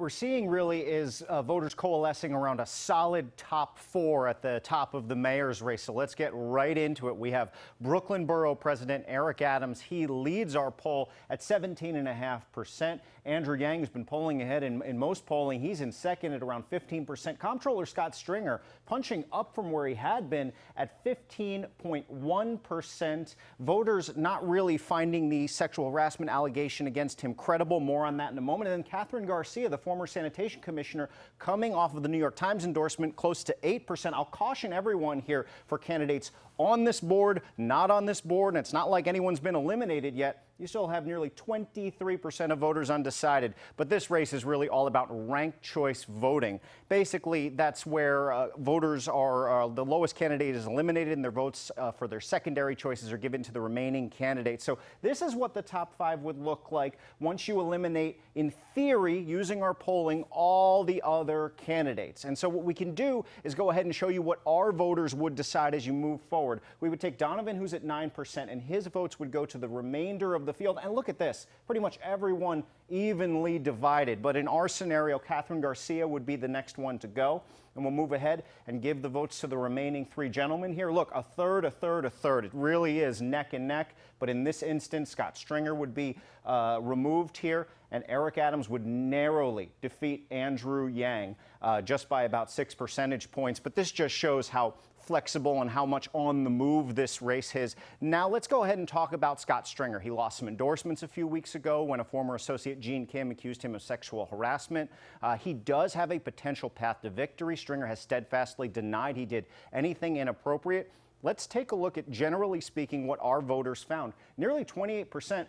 we're seeing really is voters coalescing around a solid top four at the top of the mayor's race. So let's get right into it. We have Brooklyn Borough President Eric Adams. He leads our poll at 17.5%. Andrew Yang has been polling ahead in most polling. He's in second at around 15%. Comptroller Scott Stringer punching up from where he had been at 15.1%. Voters not really finding the sexual harassment allegation against him credible. More on that in a moment. And then Catherine Garcia, the former sanitation commissioner, coming off of the New York Times endorsement, close to 8%. I'll caution everyone here for candidates on this board, not on this board, and it's not like anyone's been eliminated yet. You still have nearly 23% of voters undecided. But this race is really all about ranked choice voting. Basically, that's where voters are, the lowest candidate is eliminated and their votes for their secondary choices are given to the remaining candidates. So this is what the top five would look like once you eliminate, in theory, using our polling, all the other candidates. And so what we can do is go ahead and show you what our voters would decide as you move forward. We would take Donovan, who's at 9%, and his votes would go to the remainder of the field. And look at this, pretty much everyone evenly divided. But in our scenario, Catherine Garcia would be the next one to go. And we'll move ahead and give the votes to the remaining three gentlemen here. Look, a third, a third, a third. It really is neck and neck. But in this instance, Scott Stringer would be removed here, and Eric Adams would narrowly defeat Andrew Yang just by about 6 percentage points. But this just shows how flexible and how much on the move this race is. Now let's go ahead and talk about Scott Stringer. He lost some endorsements a few weeks ago when a former associate, Gene Kim, accused him of sexual harassment. He does have a potential path to victory. Stringer has steadfastly denied he did anything inappropriate. Let's take a look at, generally speaking, what our voters found. Nearly 28%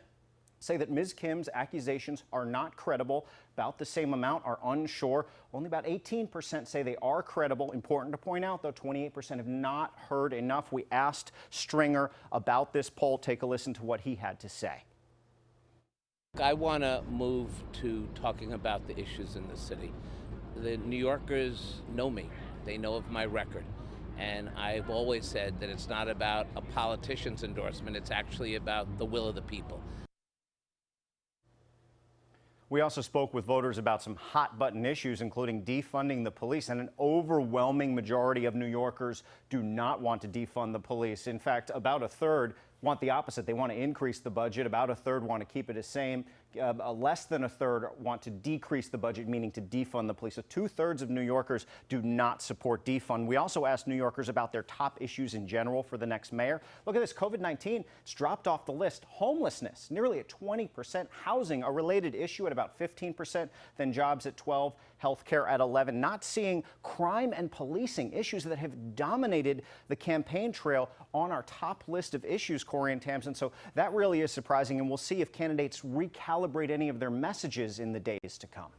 say that Ms. Kim's accusations are not credible. About the same amount are unsure. Only about 18% say they are credible. Important to point out, though, 28% have not heard enough. We asked Stringer about this poll. Take a listen to what he had to say. I want to move to talking about the issues in the city. The New Yorkers know me. They know of my record. And I've always said that it's not about a politician's endorsement. It's actually about the will of the people. We also spoke with voters about some hot button issues, including defunding the police, and an overwhelming majority of New Yorkers do not want to defund the police. In fact, about a third want the opposite. They want to increase the budget. About a third want to keep it the same. Less than a third want to decrease the budget, meaning to defund the police. So 2/3 of New Yorkers do not support defund. We also asked New Yorkers about their top issues in general for the next mayor. Look at this. COVID-19, it's dropped off the list. Homelessness, nearly at 20%. Housing, a related issue at about 15%. Then jobs at 12%. Healthcare at 11%. Not seeing crime and policing, issues that have dominated the campaign trail, on our top list of issues, Corey and Tamsin. So that really is surprising, and we'll see if candidates recalibrate any of their messages in the days to come.